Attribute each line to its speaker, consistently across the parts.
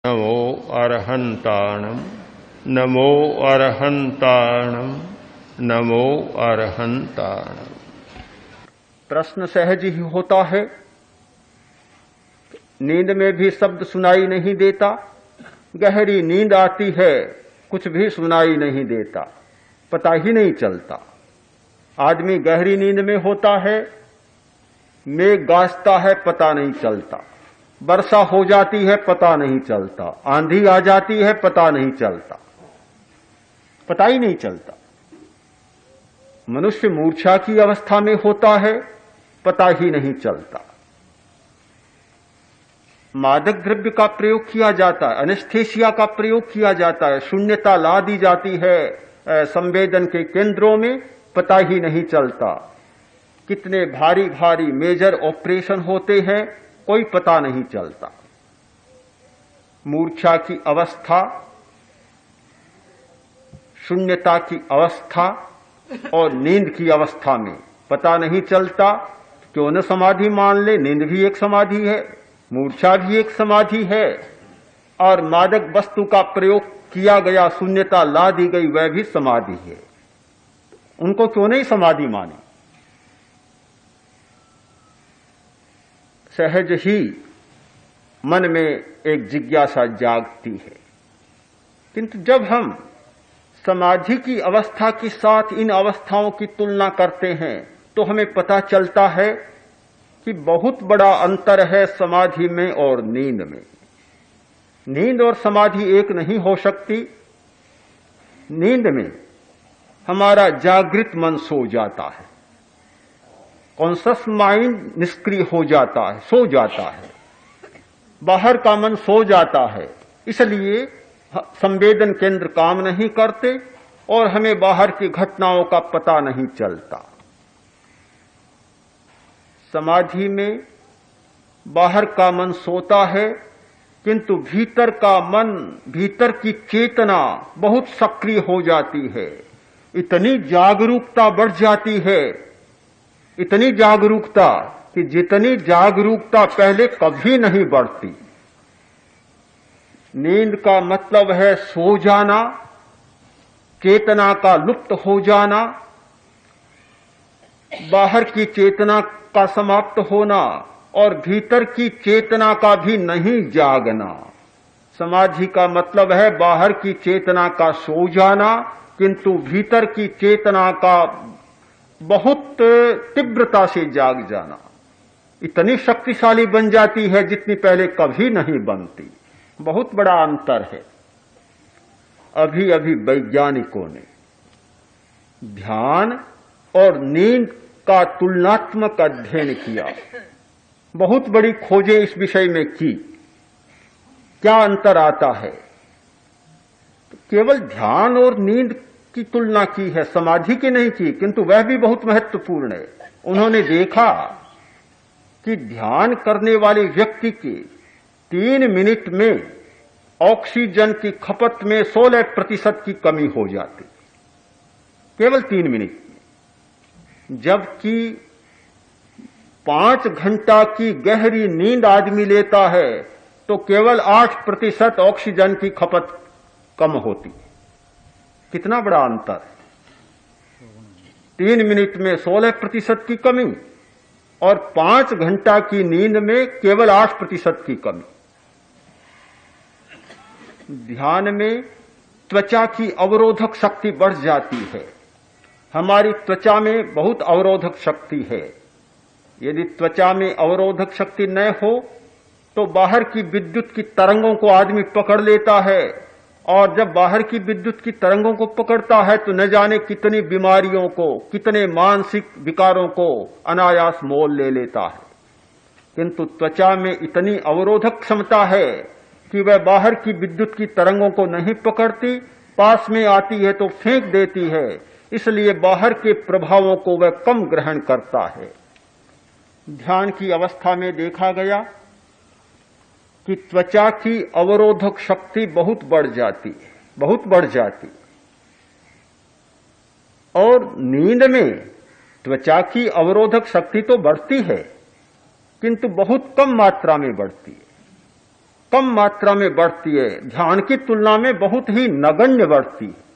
Speaker 1: नमो अरहन्ताणं नमो अरहन्ताणं नमो अरहन्ताणं।
Speaker 2: प्रश्न सहज ही होता है, नींद में भी शब्द सुनाई नहीं देता, गहरी नींद आती है, कुछ भी सुनाई नहीं देता, पता ही नहीं चलता। आदमी गहरी नींद में होता है, मेघ गाजता है, पता नहीं चलता, वर्षा हो जाती है, पता नहीं चलता, आंधी आ जाती है, पता नहीं चलता, पता ही नहीं चलता। मनुष्य मूर्छा की अवस्था में होता है, पता ही नहीं चलता। मादक द्रव्य का प्रयोग किया जाता है, एनेस्थेसिया का प्रयोग किया जाता है, शून्यता ला दी जाती है संवेदन के केंद्रों में, पता ही नहीं चलता। कितने भारी भारी मेजर ऑपरेशन होते हैं, कोई पता नहीं चलता। मूर्छा की अवस्था, शून्यता की अवस्था और नींद की अवस्था में पता नहीं चलता। क्यों न समाधि मान ले, नींद भी एक समाधि है, मूर्छा भी एक समाधि है, और मादक वस्तु का प्रयोग किया गया, शून्यता ला दी गई, वह भी समाधि है। उनको क्यों नहीं समाधि माने? सहज ही मन में एक जिज्ञासा जागती है, किंतु जब हम समाधि की अवस्था के साथ इन अवस्थाओं की तुलना करते हैं तो हमें पता चलता है कि बहुत बड़ा अंतर है समाधि में और नींद में। नींद और समाधि एक नहीं हो सकती। नींद में हमारा जागृत मन सो जाता है, कॉन्शस माइंड निष्क्रिय हो जाता है, सो जाता है, बाहर का मन सो जाता है, इसलिए संवेदन केंद्र काम नहीं करते और हमें बाहर की घटनाओं का पता नहीं चलता। समाधि में बाहर का मन सोता है, किंतु भीतर का मन, भीतर की चेतना बहुत सक्रिय हो जाती है। इतनी जागरूकता बढ़ जाती है, इतनी जागरूकता कि जितनी जागरूकता पहले कभी नहीं बढ़ती। नींद का मतलब है सो जाना, चेतना का लुप्त हो जाना, बाहर की चेतना का समाप्त होना और भीतर की चेतना का भी नहीं जागना। समाधि का मतलब है बाहर की चेतना का सो जाना, किंतु भीतर की चेतना का बहुत तीव्रता से जाग जाना। इतनी शक्तिशाली बन जाती है जितनी पहले कभी नहीं बनती। बहुत बड़ा अंतर है। अभी अभी वैज्ञानिकों ने ध्यान और नींद का तुलनात्मक अध्ययन किया, बहुत बड़ी खोजें इस विषय में की। क्या अंतर आता है? तो केवल ध्यान और नींद की तुलना की है, समाधि की नहीं की, किंतु वह भी बहुत महत्वपूर्ण है। उन्होंने देखा कि ध्यान करने वाले व्यक्ति के 3 मिनट में ऑक्सीजन की खपत में 16% की कमी हो जाती, केवल 3 मिनट में। जबकि 5 घंटा की गहरी नींद आदमी लेता है तो केवल 8% ऑक्सीजन की खपत कम होती। कितना बड़ा अंतर! 3 मिनट में 16% की कमी और 5 घंटा की नींद में केवल 8% की कमी। ध्यान में त्वचा की अवरोधक शक्ति बढ़ जाती है। हमारी त्वचा में बहुत अवरोधक शक्ति है। यदि त्वचा में अवरोधक शक्ति न हो तो बाहर की विद्युत की तरंगों को आदमी पकड़ लेता है, और जब बाहर की विद्युत की तरंगों को पकड़ता है तो न जाने कितनी बीमारियों को, कितने मानसिक विकारों को अनायास मोल ले लेता है। किंतु त्वचा में इतनी अवरोधक क्षमता है कि वह बाहर की विद्युत की तरंगों को नहीं पकड़ती, पास में आती है तो फेंक देती है, इसलिए बाहर के प्रभावों को वह कम ग्रहण करता है। ध्यान की अवस्था में देखा गया कि त्वचा की अवरोधक शक्ति बहुत बढ़ जाती है, बहुत बढ़ जाती। और नींद में त्वचा की अवरोधक शक्ति तो बढ़ती है, किंतु बहुत कम मात्रा में बढ़ती है। कम मात्रा में बढ़ती है, ध्यान की तुलना में बहुत ही नगण्य बढ़ती है।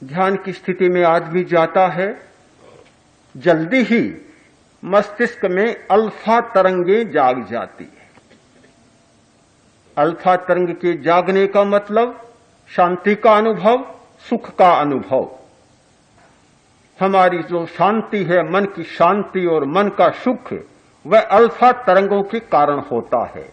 Speaker 2: ध्यान की स्थिति में आदमी जाता है, जल्दी ही मस्तिष्क में अल्फा तरंगें जाग जाती है। अल्फा तरंग के जागने का मतलब शांति का अनुभव, सुख का अनुभव। हमारी जो शांति है, मन की शांति और मन का सुख, वह अल्फा तरंगों के कारण होता है।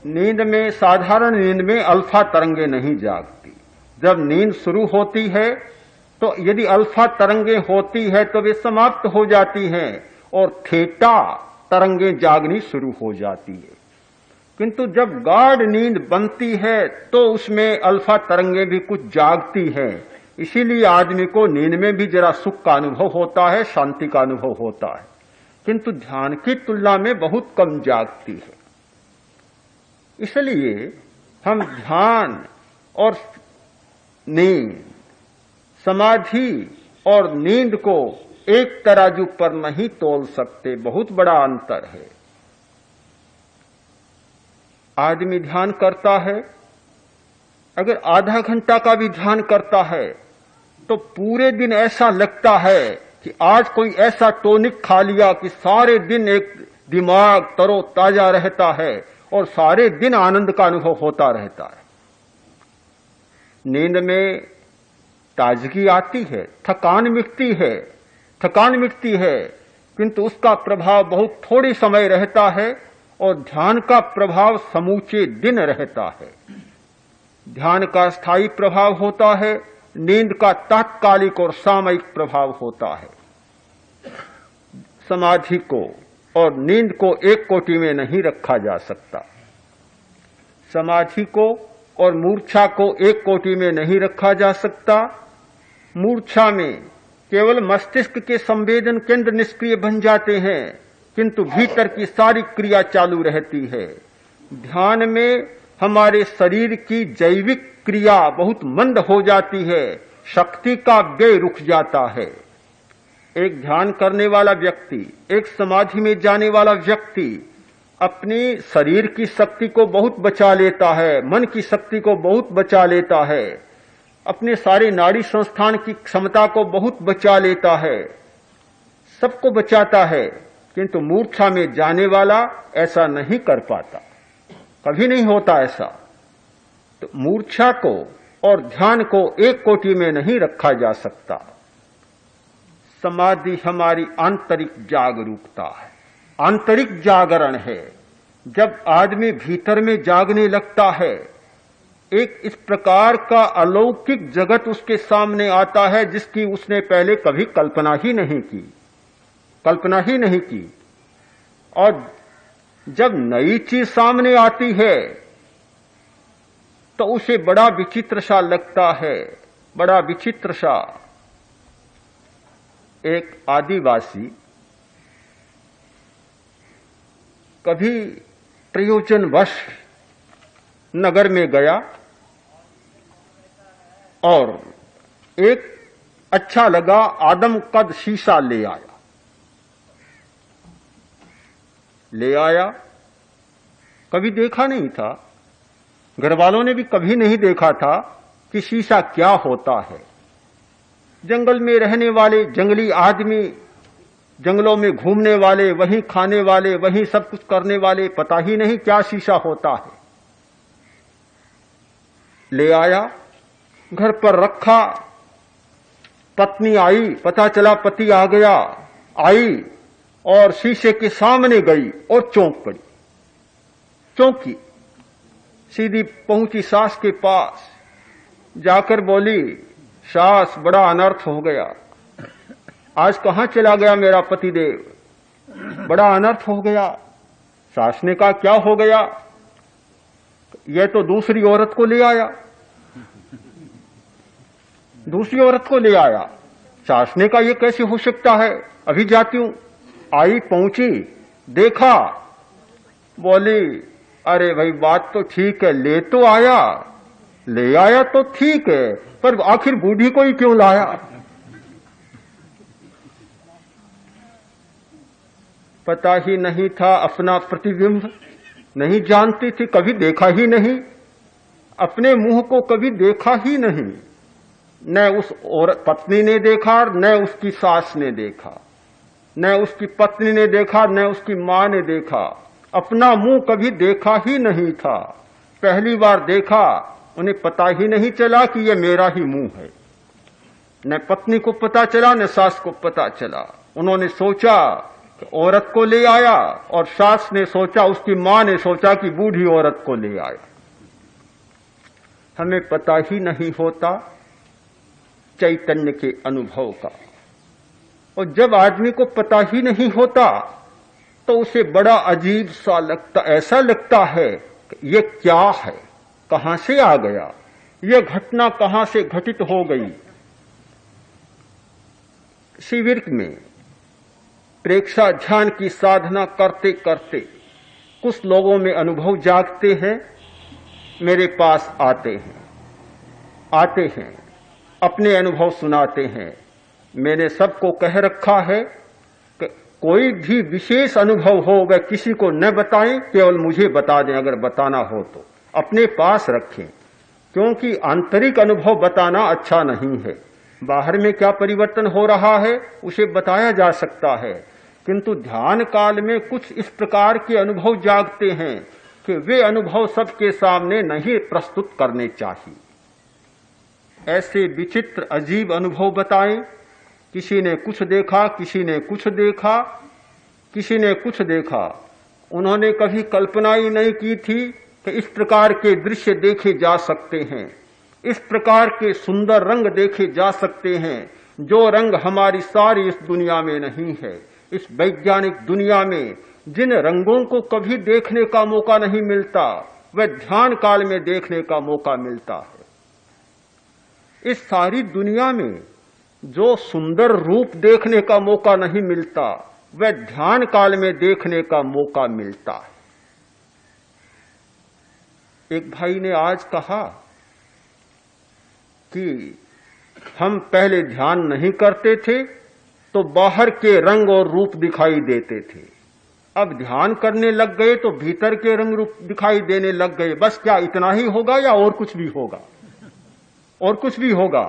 Speaker 2: नींद में, साधारण नींद में अल्फा तरंगें नहीं जागती। जब नींद शुरू होती है तो यदि अल्फा तरंगें होती है तो वे समाप्त हो जाती हैं और थीटा तरंगें जागनी शुरू हो जाती है। किंतु जब गाढ़ नींद बनती है तो उसमें अल्फा तरंगें भी कुछ जागती हैं। इसीलिए आदमी को नींद में भी जरा सुख का अनुभव होता है, शांति का अनुभव होता है, किंतु ध्यान की तुलना में बहुत कम जागती है। इसलिए हम ध्यान और नींद, समाधि और नींद को एक तराजू पर नहीं तोल सकते, बहुत बड़ा अंतर है। आदमी ध्यान करता है, अगर आधा घंटा का भी ध्यान करता है तो पूरे दिन ऐसा लगता है कि आज कोई ऐसा टॉनिक खा लिया कि सारे दिन एक दिमाग तरोताजा रहता है और सारे दिन आनंद का अनुभव होता रहता है। नींद में ताजगी आती है, थकान मिटती है, किंतु उसका प्रभाव बहुत थोड़ी समय रहता है और ध्यान का प्रभाव समूचे दिन रहता है। ध्यान का स्थायी प्रभाव होता है, नींद का तात्कालिक और सामयिक प्रभाव होता है। समाधि को और नींद को एक कोटि में नहीं रखा जा सकता। समाधि को और मूर्छा को एक कोटि में नहीं रखा जा सकता। मूर्छा में केवल मस्तिष्क के संवेदन केंद्र निष्क्रिय बन जाते हैं, किंतु भीतर की सारी क्रिया चालू रहती है। ध्यान में हमारे शरीर की जैविक क्रिया बहुत मंद हो जाती है, शक्ति का व्यय रुक जाता है। एक ध्यान करने वाला व्यक्ति, एक समाधि में जाने वाला व्यक्ति अपनी शरीर की शक्ति को बहुत बचा लेता है, मन की शक्ति को बहुत बचा लेता है, अपने सारे नाड़ी संस्थान की क्षमता को बहुत बचा लेता है, सबको बचाता है, किंतु मूर्छा में जाने वाला ऐसा नहीं कर पाता, कभी नहीं होता ऐसा। तो मूर्छा को और ध्यान को एक कोटि में नहीं रखा जा सकता। समाधि हमारी आंतरिक जागरूकता है, आंतरिक जागरण है। जब आदमी भीतर में जागने लगता है, एक इस प्रकार का अलौकिक जगत उसके सामने आता है जिसकी उसने पहले कभी कल्पना ही नहीं की। और जब नई चीज सामने आती है तो उसे बड़ा विचित्र सा लगता है, बड़ा विचित्र सा। एक आदिवासी कभी प्रयोजनवश नगर में गया और एक अच्छा लगा आदमकद शीशा ले आया। कभी देखा नहीं था, घर वालों ने भी कभी नहीं देखा था कि शीशा क्या होता है। जंगल में रहने वाले जंगली आदमी, जंगलों में घूमने वाले, वहीं खाने वाले, वहीं सब कुछ करने वाले, पता ही नहीं क्या शीशा होता है। ले आया, घर पर रखा, पत्नी आई, पता चला पति आ गया, आई और शीशे के सामने गई और चौंकी। सीधी पहुंची सास के पास, जाकर बोली, सास बड़ा अनर्थ हो गया, आज कहां चला गया मेरा पतिदेव, बड़ा अनर्थ हो गया। सास ने कहा क्या हो गया? यह तो दूसरी औरत को ले आया। सास ने कहा यह कैसे हो सकता है, अभी जाती हूं। आई, पहुंची, देखा, बोली अरे भाई बात तो ठीक है, ले आया तो ठीक है, पर आखिर बूढ़ी को ही क्यों लाया? पता ही नहीं था अपना प्रतिबिंब, नहीं जानती थी, कभी देखा ही नहीं, अपने मुंह को कभी देखा ही नहीं। न उस औरत पत्नी ने देखा, न उसकी सास ने देखा, न उसकी पत्नी ने देखा, न उसकी मां ने देखा। अपना मुंह कभी देखा ही नहीं था। पहली बार देखा, उन्हें पता ही नहीं चला कि यह मेरा ही मुंह है। न पत्नी को पता चला, न सास को पता चला। उन्होंने सोचा कि औरत को ले आया, और सास ने सोचा, उसकी मां ने सोचा कि बूढ़ी औरत को ले आया। हमें पता ही नहीं होता चैतन्य के अनुभव का। और जब आदमी को पता ही नहीं होता तो उसे बड़ा अजीब सा लगता, ऐसा लगता है कि ये क्या है, कहां से आ गया, ये घटना कहां से घटित हो गई। शिविर में प्रेक्षा ध्यान की साधना करते करते कुछ लोगों में अनुभव जागते हैं, मेरे पास आते हैं, अपने अनुभव सुनाते हैं। मैंने सबको कह रखा है कि कोई भी विशेष अनुभव हो वह किसी को न बताएं, केवल मुझे बता दें। अगर बताना हो तो अपने पास रखें, क्योंकि आंतरिक अनुभव बताना अच्छा नहीं है। बाहर में क्या परिवर्तन हो रहा है उसे बताया जा सकता है, किंतु ध्यान काल में कुछ इस प्रकार के अनुभव जागते हैं कि वे अनुभव सबके सामने नहीं प्रस्तुत करने चाहिए। ऐसे विचित्र अजीब अनुभव बताएं। किसी ने कुछ देखा, किसी ने कुछ देखा, किसी ने कुछ देखा। उन्होंने कभी कल्पना ही नहीं की थी कि इस प्रकार के दृश्य देखे जा सकते हैं, इस प्रकार के सुंदर रंग देखे जा सकते हैं, जो रंग हमारी सारी इस दुनिया में नहीं है। इस वैज्ञानिक दुनिया में जिन रंगों को कभी देखने का मौका नहीं मिलता, वह ध्यान काल में देखने का मौका मिलता है। इस सारी दुनिया में जो सुंदर रूप देखने का मौका नहीं मिलता, वह ध्यान काल में देखने का मौका मिलता है। एक भाई ने आज कहा कि हम पहले ध्यान नहीं करते थे तो बाहर के रंग और रूप दिखाई देते थे, अब ध्यान करने लग गए तो भीतर के रंग रूप दिखाई देने लग गए। बस क्या इतना ही होगा या और कुछ भी होगा? और कुछ भी होगा।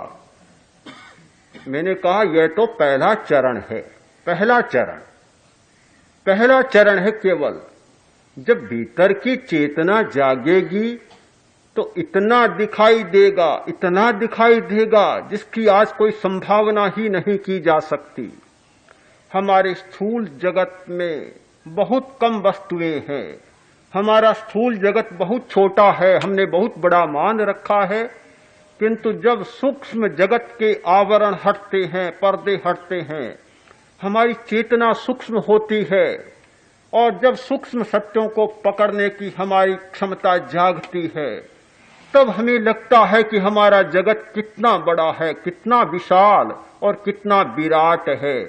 Speaker 2: मैंने कहा यह तो पहला चरण है, पहला चरण है केवल। जब भीतर की चेतना जागेगी तो इतना दिखाई देगा जिसकी आज कोई संभावना ही नहीं की जा सकती। हमारे स्थूल जगत में बहुत कम वस्तुएं हैं, हमारा स्थूल जगत बहुत छोटा है, हमने बहुत बड़ा मान रखा है। किंतु जब सूक्ष्म जगत के आवरण हटते हैं, पर्दे हटते हैं, हमारी चेतना सूक्ष्म होती है, और जब सूक्ष्म सत्यों को पकड़ने की हमारी क्षमता जागती है, तब हमें लगता है कि हमारा जगत कितना बड़ा है, कितना विशाल और कितना विराट है।